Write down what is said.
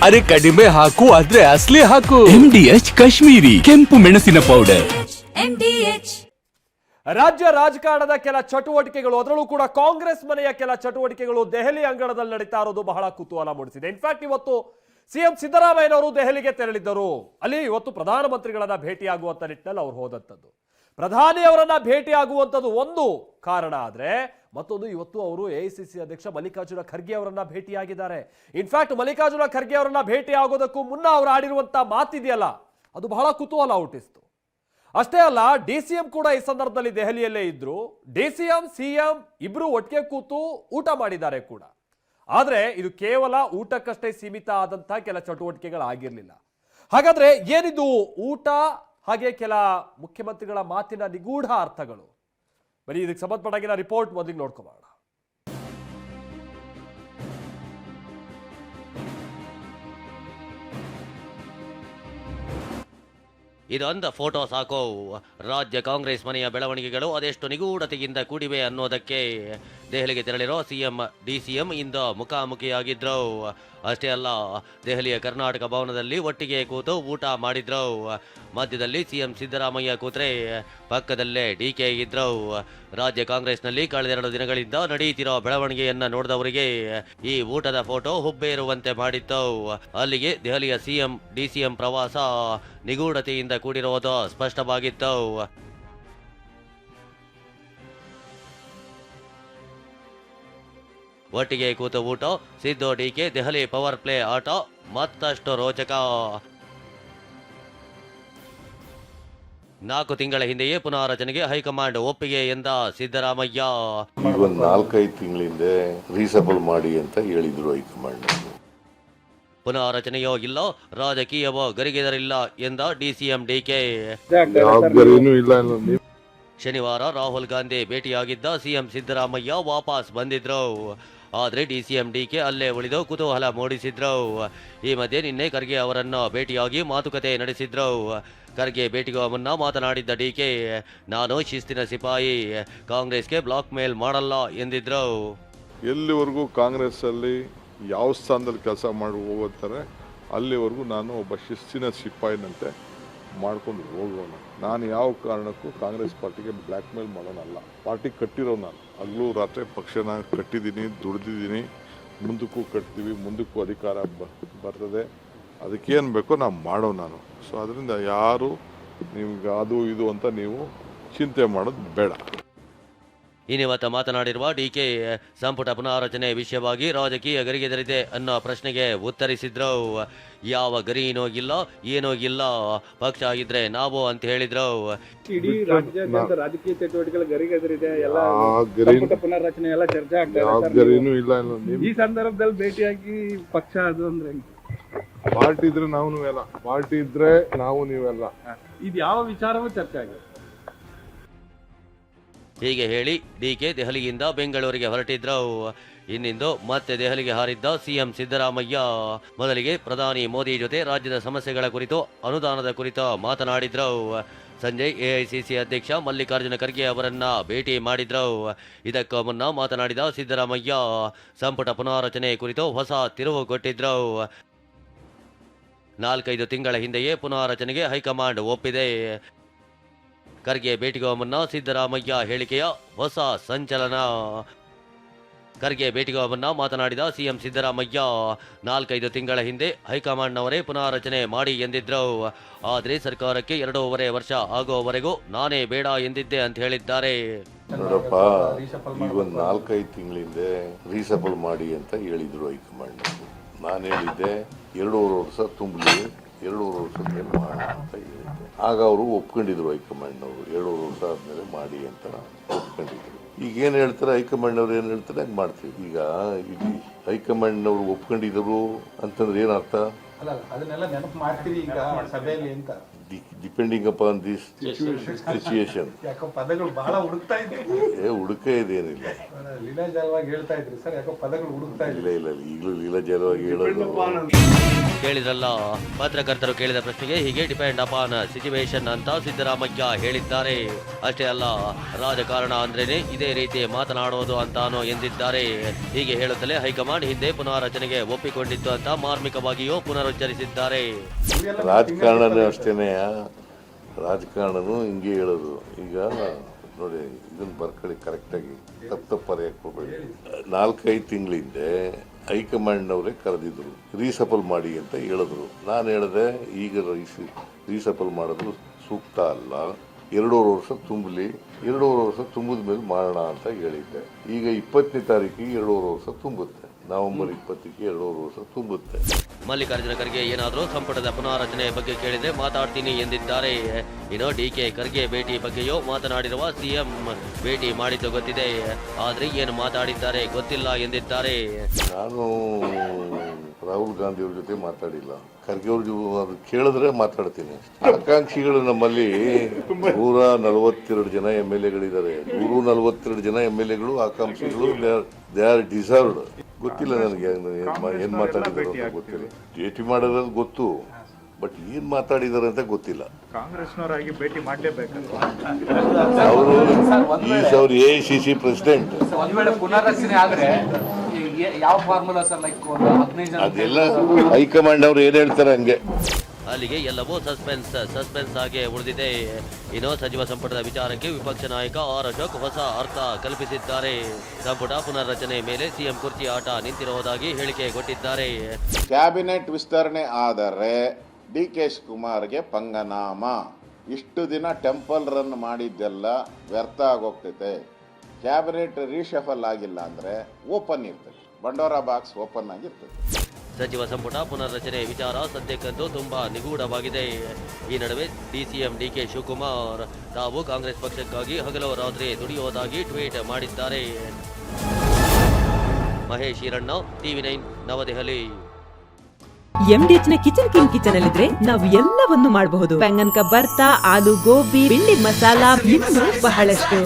ಅರೆ ಕಡಿಮೆ ಹಾಕು ಆದ್ರೆ ಅಸಲಿ ಹಾಕು. MDH ಕಾಶ್ಮೀರಿ ಕೆಂಪು ಮೆಣಸಿನ ಪೌಡರ್. ರಾಜ್ಯ ರಾಜಕಾರಣದ ಕೆಲ ಚಟುವಟಿಕೆಗಳು, ಅದರಲ್ಲೂ ಕೂಡ ಕಾಂಗ್ರೆಸ್ ಮನೆಯ ಕೆಲ ಚಟುವಟಿಕೆಗಳು ದೆಹಲಿ ಅಂಗಳದಲ್ಲಿ ನಡೀತಾ ಇರೋದು ಬಹಳ ಕುತೂಹಲ ಮೂಡಿಸಿದೆ. ಇನ್ಫ್ಯಾಕ್ಟ್ ಇವತ್ತು ಸಿಎಂ ಸಿದ್ದರಾಮಯ್ಯನವರು ದೆಹಲಿಗೆ ತೆರಳಿದ್ದರು. ಅಲ್ಲಿ ಇವತ್ತು ಪ್ರಧಾನಮಂತ್ರಿಗಳನ್ನ ಭೇಟಿಯಾಗುವಂತ ನಿಟ್ಟಿನಲ್ಲಿ ಅವರು ಹೋದಂಥದ್ದು. ಪ್ರಧಾನಿಯವರನ್ನ ಭೇಟಿಯಾಗುವಂಥದ್ದು ಒಂದು ಕಾರಣ ಆದ್ರೆ ಮತ್ತೊಂದು, ಇವತ್ತು ಅವರು ಎಐಸಿಸಿ ಅಧ್ಯಕ್ಷ ಮಲ್ಲಿಕಾರ್ಜುನ ಖರ್ಗೆ ಅವರನ್ನ ಭೇಟಿಯಾಗಿದ್ದಾರೆ. ಇನ್ಫ್ಯಾಕ್ಟ್ ಮಲ್ಲಿಕಾರ್ಜುನ ಖರ್ಗೆ ಅವರನ್ನ ಭೇಟಿ ಆಗೋದಕ್ಕೂ ಮುನ್ನ ಅವರು ಆಡಿರುವಂತ ಮಾತಿದೆಯಲ್ಲ, ಅದು ಬಹಳ ಕುತೂಹಲ ಹುಟ್ಟಿಸ್ತು. ಅಷ್ಟೇ ಅಲ್ಲ, DCM ಕೂಡ ಈ ಸಂದರ್ಭದಲ್ಲಿ ದೆಹಲಿಯಲ್ಲೇ ಇದ್ರು. DCM ಸಿಎಂ ಇಬ್ರು ಒಟ್ಟಿಗೆ ಕೂತು ಊಟ ಮಾಡಿದ್ದಾರೆ ಕೂಡ. ಆದ್ರೆ ಇದು ಕೇವಲ ಊಟಕ್ಕಷ್ಟೇ ಸೀಮಿತ ಆದಂತಹ ಕೆಲ ಚಟುವಟಿಕೆಗಳಾಗಿರ್ಲಿಲ್ಲ. ಹಾಗಾದ್ರೆ ಏನಿದು ಊಟ, ಹಾಗೆ ಕೆಲ ಮುಖ್ಯಮಂತ್ರಿಗಳ ಮಾತಿನ ನಿಗೂಢ ಅರ್ಥಗಳು? ಬರೀ ಇದಕ್ಕೆ ಸಂಬಂಧಪಟ್ಟಾಗಿನ ರಿಪೋರ್ಟ್ ಮೊದಲಿಗೆ ನೋಡ್ಕೋಬೋಣ. ಇದೊಂದು ಫೋಟೋ ಸಾಕು. ರಾಜ್ಯ ಕಾಂಗ್ರೆಸ್ ಮನೆಯ ಬೆಳವಣಿಗೆಗಳು ಅದೆಷ್ಟು ನಿಗೂಢತೆಯಿಂದ ಕೂಡಿವೆ ಅನ್ನೋದಕ್ಕೆ ದೆಹಲಿಗೆ ತೆರಳಿರೋ ಸಿಎಂ DCM ಇಂದ ಮುಖಾಮುಖಿಯಾಗಿದ್ರು. ಅಷ್ಟೇ ಅಲ್ಲ, ದೆಹಲಿಯ ಕರ್ನಾಟಕ ಭವನದಲ್ಲಿ ಒಟ್ಟಿಗೆ ಕೂತು ಊಟ ಮಾಡಿದ್ರು. ಮಧ್ಯದಲ್ಲಿ ಸಿಎಂ ಸಿದ್ದರಾಮಯ್ಯ ಕೂತ್ರೆ ಪಕ್ಕದಲ್ಲೇ DK ಇದ್ರು. ರಾಜ್ಯ ಕಾಂಗ್ರೆಸ್ನಲ್ಲಿ ಕಳೆದೆರಡು ದಿನಗಳಿಂದ ನಡೆಯುತ್ತಿರೋ ಬೆಳವಣಿಗೆಯನ್ನ ನೋಡಿದವರಿಗೆ ಈ ಊಟದ ಫೋಟೋ ಹುಬ್ಬೇರುವಂತೆ ಮಾಡಿತ್ತು. ಅಲ್ಲಿಗೆ ದೆಹಲಿಯ ಸಿಎಂ DCM ಪ್ರವಾಸ ನಿಗೂಢತೆಯಿಂದ ಕೂಡಿರುವುದು ಸ್ಪಷ್ಟವಾಗಿತ್ತು. ಒಟ್ಟಿಗೆ ಕೂತ ಊಟ, Siddu DK Delhi power play ಆಟ ಮತ್ತಷ್ಟು ರೋಚಕ. 4 ತಿಂಗಳ ಹಿಂದೆಯೇ ಪುನಾರಚನೆಗೆ ಹೈಕಮಾಂಡ್ ಒಪ್ಪಿಗೆ ಎಂದ ಸಿದ್ದರಾಮಯ್ಯ. ಒಂದು 4-5 ತಿಂಗಳಿಂದ ರೀಸಬಲ್ ಮಾಡಿ ಅಂತ ಹೇಳಿದ್ರು ಹೈಕಮಾಂಡ್. ಪುನಾರಚನೆಯೋ ಇಲ್ಲ, ರಾಜಕೀಯವೋ ಗರಿಗೆದರಿಲ್ಲ ಎಂದ DCM DK. ಶನಿವಾರ ರಾಹುಲ್ ಗಾಂಧಿ ಭೇಟಿಯಾಗಿದ್ದ ಸಿಎಂ ಸಿದ್ದರಾಮಯ್ಯ ವಾಪಸ್ ಬಂದಿದ್ರು. ಆದರೆ DCM DK ಅಲ್ಲೇ ಉಳಿದು ಕುತೂಹಲ ಮೂಡಿಸಿದ್ರು. ಈ ಮಧ್ಯೆ ನಿನ್ನೆ ಖರ್ಗೆ ಅವರನ್ನು ಭೇಟಿಯಾಗಿ ಮಾತುಕತೆ ನಡೆಸಿದ್ರು. ಖರ್ಗೆ ಭೇಟಿಗೂ ಮುನ್ನ ಮಾತನಾಡಿದ್ದ DK, ನಾನು ಶಿಸ್ತಿನ ಸಿಪಾಯಿ, ಕಾಂಗ್ರೆಸ್ಗೆ ಬ್ಲಾಕ್ ಮೇಲ್ ಮಾಡಲ್ಲ ಎಂದಿದ್ರು. ಎಲ್ಲಿವರೆಗೂ ಕಾಂಗ್ರೆಸ್ ಅಲ್ಲಿ ಯಾವ ಸ್ಥಾನದಲ್ಲಿ ಕೆಲಸ ಮಾಡಿ ಹೋಗ್ತಾರೆ ಅಲ್ಲಿವರೆಗೂ ನಾನು ಒಬ್ಬ ಶಿಸ್ತಿನ ಸಿಪಾಯಿನಂತೆ ಮಾಡ್ಕೊಂಡು ಹೋಗೋಣ. ನಾನು ಯಾವ ಕಾರಣಕ್ಕೂ ಕಾಂಗ್ರೆಸ್ ಪಾರ್ಟಿಗೆ ಬ್ಲ್ಯಾಕ್ ಮೇಲ್ ಮಾಡೋನಲ್ಲ. ಪಾರ್ಟಿ ಕಟ್ಟಿರೋ ನಾನು ಹಗಲು ರಾತ್ರಿ ಪಕ್ಷನ ಕಟ್ಟಿದ್ದೀನಿ, ದುಡ್ದಿದ್ದೀನಿ, ಮುಂದಕ್ಕೂ ಕಟ್ತೀವಿ, ಮುಂದಕ್ಕೂ ಅಧಿಕಾರ ಬರ್ತದೆ. ಅದಕ್ಕೇನು ಬೇಕೋ ನಾವು ಮಾಡೋ ನಾನು. ಸೊ ಅದರಿಂದ ಯಾರು ನಿಮ್ಗೆ ಅದು ಇದು ಅಂತ ನೀವು ಚಿಂತೆ ಮಾಡೋದು ಬೇಡ. ಇನ್ನಿವತ್ತ ಮಾತನಾಡಿರುವ DK, ಸಂಪುಟ ಪುನಾರಚನೆ ವಿಷಯವಾಗಿ ರಾಜಕೀಯ ಗರಿಗೆದರಿದೆ ಅನ್ನೋ ಪ್ರಶ್ನೆಗೆ ಉತ್ತರಿಸಿದ್ರು. ಯಾವ ಗರಿನೋ ಇಲ್ಲ, ಏನೋ ಇಲ್ಲ, ಪಕ್ಷ ಆಗಿದ್ರೆ ನಾವು ಅಂತ ಹೇಳಿದ್ರು. ಇಡೀ ರಾಜ್ಯಾದ್ಯಂತ ರಾಜಕೀಯ ಚಟುವಟಿಕೆಗಳ ಗರಿಗೆದರಿದೆ, ಎಲ್ಲ ಸಂಪುಟ ಪುನರ್ರಚನೆ ಎಲ್ಲ ಚರ್ಚೆ ಆಗ್ತಾ ಇದೆ. ಈ ಸಂದರ್ಭದಲ್ಲಿ ಭೇಟಿಯಾಗಿ ಪಕ್ಷ ಅದು ಅಂದ್ರೆ ಪಾರ್ಟಿ ಇದ್ರೆ ನಾವು ನೀವೆಲ್ಲ, ಪಾರ್ಟಿ ಇದ್ರೆ ನಾವು ನೀವೆಲ್ಲ, ಇದು ಯಾವ ವಿಚಾರವೂ ಚರ್ಚೆ ಆಗಿದೆ. ಹೀಗೆ ಹೇಳಿ DK ದೆಹಲಿಯಿಂದ ಬೆಂಗಳೂರಿಗೆ ಹೊರಟಿದ್ರು. ಇನ್ನಿಂದು ಮತ್ತೆ ದೆಹಲಿಗೆ ಹಾರಿದ್ದ ಸಿಎಂ ಸಿದ್ದರಾಮಯ್ಯ ಮೊದಲಿಗೆ ಪ್ರಧಾನಿ ಮೋದಿ ಜೊತೆ ರಾಜ್ಯದ ಸಮಸ್ಯೆಗಳ ಕುರಿತು, ಅನುದಾನದ ಕುರಿತು ಮಾತನಾಡಿದ್ರು. ಸಂಜೆ AICC ಅಧ್ಯಕ್ಷ ಮಲ್ಲಿಕಾರ್ಜುನ ಖರ್ಗೆ ಅವರನ್ನ ಭೇಟಿ ಮಾಡಿದ್ರು. ಇದಕ್ಕೂ ಮುನ್ನ ಮಾತನಾಡಿದ ಸಿದ್ದರಾಮಯ್ಯ, ಸಂಪುಟ ಪುನಾರಚನೆ ಕುರಿತು ಹೊಸ ತಿರುವು ಕೊಟ್ಟಿದ್ರು. 4-5 ತಿಂಗಳ ಹಿಂದೆಯೇ ಪುನಾರಚನೆಗೆ ಹೈಕಮಾಂಡ್ ಒಪ್ಪಿದೆ. ಖರ್ಗೆ ಭೇಟಿಗೂ ಮುನ್ನ ಸಿದ್ದರಾಮಯ್ಯ ಹೇಳಿಕೆಯ ಹೊಸ ಸಂಚಲನ. ಖರ್ಗೆ ಭೇಟಿಗೂ ಮುನ್ನ ಮಾತನಾಡಿದ ಸಿಎಂ ಸಿದ್ದರಾಮಯ್ಯ, 4-5 ತಿಂಗಳ ಹಿಂದೆ ಹೈಕಮಾಂಡ್ನವರೇ ಪುನಾರಚನೆ ಮಾಡಿ ಎಂದಿದ್ರು. ಆದರೆ ಸರ್ಕಾರಕ್ಕೆ 2.5 ವರ್ಷ ಆಗುವವರೆಗೂ ನಾನೇ ಬೇಡ ಎಂದಿದ್ದೆ ಅಂತ ಹೇಳಿದ್ದಾರೆ. ನೋಡಪ್ಪ, ಈಗ ಒಂದು 4-5 ತಿಂಗಳಿಂದ ರೀಸಬಲ್ ಮಾಡಿ ಅಂತ ಹೇಳಿದ್ರು ಹೈಕಮಾಂಡ್. ನಾನು ಹೇಳಿದ್ದೆ 2.5 ವರ್ಷ ತುಂಬಲಿ, 2.5 ವರ್ಷಕ್ಕೆ ಮಾಡೋಣ ಅಂತ ಹೇಳಿದ್ದೆ. ಆಗ ಅವರು ಒಪ್ಕೊಂಡಿದ್ರು ಹೈಕಮಾಂಡ್ನವರು, 2.5 ವರ್ಷ ಆದ್ಮೇಲೆ ಮಾಡಿ ಅಂತ ಒಪ್ಕೊಂಡಿದ್ರು. ಈಗ ಏನು ಹೇಳ್ತಾರೆ ಹೈಕಮಾಂಡ್ನವ್ರು, ಏನು ಹೇಳ್ತಾರೆ ಹಂಗೆ ಮಾಡ್ತೀವಿ. ಈಗ ಹೈಕಮಾಂಡ್ನವ್ರು ಒಪ್ಕೊಂಡಿದ್ರು ಅಂತಂದ್ರೆ ಏನರ್ಥ? ಅದನ್ನೆಲ್ಲ ನೆನಪು ಮಾಡ್ತೀವಿ ಈಗ ಸಭೆಯಲ್ಲಿ ಅಂತ. Depending upon this situation. ಯಾಕೋ ಪದಗಳು ಬಹಳ ಹುಡುಕ್ತಾ ಇದ್ರಿ. ಹುಡುಕ ಇದೇನಿಲ್ಲ, ಲೀಲಾಜಾಲವಾಗಿ ಹೇಳ್ತಾ ಇದ್ರಿ ಸರ್, ಯಾಕೋ ಪದಗಳು ಹುಡುಕ್ತಾ ಇದ್ರಿ. ಇಲ್ಲ ಈಗಲೂ ಲೀಲಾಜಾಲವಾಗಿ ಹೇಳೋದು. ಕೇಳಿದ್ರಲ್ಲ, ಪತ್ರಕರ್ತರು ಕೇಳಿದ ಪ್ರಶ್ನೆಗೆ ಹೀಗೆ ಡಿಪೆಂಡ್ ಅಪಾನ್ ಸಿಚುವೇಶನ್ ಅಂತ ಸಿದ್ದರಾಮಯ್ಯ ಹೇಳಿದ್ದಾರೆ. ಅಷ್ಟೇ ಅಲ್ಲ, ರಾಜಕಾರಣ ಅಂದ್ರೇನೆ ಇದೇ ರೀತಿ ಮಾತನಾಡೋದು ಅಂತಾನೋ ಎಂದಿದ್ದಾರೆ. ಹೀಗೆ ಹೇಳುತ್ತಲೇ ಹೈಕಮಾಂಡ್ ಹಿಂದೆ ಪುನಾರಚನೆಗೆ ಒಪ್ಪಿಕೊಂಡಿತ್ತು ಅಂತ ಮಾರ್ಮಿಕವಾಗಿಯೂ ಪುನರುಚ್ಚರಿಸಿದ್ದಾರೆ. ರಾಜಕಾರಣನೂ ಅಷ್ಟೇನೆ, ರಾಜಕಾರಣನೂ ಹಿಂಗೆ ಹೇಳೋದು. ಈಗ ನೋಡಿ, ಇದನ್ನು ಬರ್ಕೊಳ್ಳಿ ಕರೆಕ್ಟಾಗಿ, ತಪ್ಪರೆ ಹಾಕೋಬೇಡಿ. 4-5 ತಿಂಗಳಿಂದ ಹೈಕಮಾಂಡ್ನವರೇ ಕರೆದಿದ್ರು, ರೀಸಫಲ್ ಮಾಡಿ ಅಂತ ಹೇಳಿದ್ರು. ನಾನು ಹೇಳಿದೆ, ಈಗ ರೀಸಫಲ್ ಮಾಡೋದು ಸೂಕ್ತ ಅಲ್ಲ, 2.5 ವರ್ಷ ತುಂಬಲಿ, 2.5 ವರ್ಷ ತುಂಬಿದ ಮೇಲೆ ಮಾಡೋಣ ಅಂತ ಹೇಳಿದ್ದೆ. ಈಗ 20ನೇ ತಾರೀಕಿಗೆ 2.5 ವರ್ಷ ತುಂಬುತ್ತೆ, ನವೆಂಬರ್ 20ಕ್ಕೆ 2.5 ವರ್ಷ ತುಂಬುತ್ತೆ. ಮಲ್ಲಿಕಾರ್ಜುನ ಖರ್ಗೆ ಏನಾದರೂ ಸಂಪುಟದ ಪುನಾರಚನೆ ಬಗ್ಗೆ ಕೇಳಿದ್ರೆ ಮಾತಾಡ್ತೀನಿ ಎಂದಿದ್ದಾರೆ. ಇನ್ನು ಡಿಕೆ ಖರ್ಗೆ ಭೇಟಿ ಬಗ್ಗೆಯೂ ಮಾತನಾಡಿರುವ ಸಿಎಂ, ಭೇಟಿ ಮಾಡಿದ್ದು ಗೊತ್ತಿದೆ, ಆದ್ರೆ ಏನು ಮಾತಾಡಿದ್ದಾರೆ ಗೊತ್ತಿಲ್ಲ ಎಂದಿದ್ದಾರೆ. ನಾನು ರಾಹುಲ್ ಗಾಂಧಿ ಅವ್ರ ಜೊತೆ ಮಾತಾಡಿಲ್ಲ, ಖರ್ಗೆ ಅವ್ರ ಅದು ಕೇಳಿದ್ರೆ ಮಾತಾಡ್ತೀನಿ. ಆಕಾಂಕ್ಷಿಗಳು ನಮ್ಮಲ್ಲಿ 142 ಜನ MLA-ಗಳಿದ್ದಾರೆ. 142 ಜನ MLA-ಗಳು ಆಕಾಂಕ್ಷಿಗಳು, ದೇ ಆರ್ ಡಿಸರ್ವ್ಡ್. ಗೊತ್ತಿಲ್ಲ ನನಗೆ ಏನ್ ಮಾತಾಡಿದಾರೆ ಅಂತ ಗೊತ್ತಿಲ್ಲ. ಭೇಟಿ ಮಾಡೋದು ಗೊತ್ತು, ಬಟ್ ಏನ್ ಮಾತಾಡಿದಾರೆ ಅಂತ ಗೊತ್ತಿಲ್ಲ. ಕಾಂಗ್ರೆಸ್ನವರಾಗಿ ಭೇಟಿ ಮಾಡಲೇಬೇಕಲ್ವಾ ಅವರು ಅವ್ರ AICC ಪ್ರೆಸಿಡೆಂಟ್. ಒಂದ್ ವೇಳೆ ಪುನರ್ರಚನೆ ಆದ್ರೆ ಯಾವ ಫಾರ್ಮುಲಾ ಸರ್, ಲೈಕ್ 15 ಜನ ಅದೆಲ್ಲ ಹೈಕಮಾಂಡ್ ಅವ್ರು ಏನ್ ಹೇಳ್ತಾರೆ ಹಂಗೆ. ಅಲ್ಲಿಗೆ ಎಲ್ಲವೂ ಸಸ್ಪೆನ್ಸ್ ಆಗಿ ಉಳಿದಿದೆ. ಇನ್ನು ಸಚಿವ ಸಂಪುಟದ ವಿಚಾರಕ್ಕೆ ವಿಪಕ್ಷ ನಾಯಕ ಆರ್ ಅಶೋಕ್ ಹೊಸ ಅರ್ಥ ಕಲ್ಪಿಸಿದ್ದಾರೆ. ಸಂಪುಟ ಪುನರ್ರಚನೆ ಮೇಲೆ ಸಿಎಂ ಕುರ್ಚಿ ಆಟ ನಿಂತಿರುವುದಾಗಿ ಹೇಳಿಕೆ ಕೊಟ್ಟಿದ್ದಾರೆ. ಕ್ಯಾಬಿನೆಟ್ ವಿಸ್ತರಣೆ ಆದರೆ DK ಶಿವಕುಮಾರ್ಗೆ ಪಂಗನಾಮ. ಇಷ್ಟು ದಿನ ಟೆಂಪಲ್ ರನ್ ಮಾಡಿದ್ದೆಲ್ಲ ವ್ಯರ್ಥ ಆಗೋಗ್ತೈತೆ. ಕ್ಯಾಬಿನೆಟ್ ರೀಶಫಲ್ ಆಗಿಲ್ಲ ಅಂದರೆ ಓಪನ್ ಇರ್ತದೆ, ಬಂಡೋರ ಬಾಕ್ಸ್ ಓಪನ್ ಆಗಿರ್ತದೆ. ಸಚಿವ ಸಂಪುಟ ಪುನರ್ರಚನೆ ವಿಚಾರ ಸದ್ಯಕ್ಕಂತೂ ತುಂಬಾ ನಿಗೂಢವಾಗಿದೆ. ಈ ನಡುವೆ DCM DK ಶಿವಕುಮಾರ್ ತಾವು ಕಾಂಗ್ರೆಸ್ ಪಕ್ಷಕ್ಕಾಗಿ ಹಗಲು ರಾತ್ರಿ ದುಡಿಯುವುದಾಗಿ ಟ್ವೀಟ್ ಮಾಡಿದ್ದಾರೆ. ಮಹೇಶ್ ಈರಣ್ಣ, TV9 ನವದೆಹಲಿ. MDH ನ ಕಿಚನ್ ಅಲ್ಲಿದ್ರೆ ನಾವು ಎಲ್ಲವನ್ನು ಮಾಡಬಹುದು. ಬೆಂಗನ್ ಕಾ ಬರ್ತಾ, ಆಲೂ ಗೋಬಿ, ಭಿಂಡಿ ಮಸಾಲಾ, ಇನ್ನೂ ಬಹಳಷ್ಟು.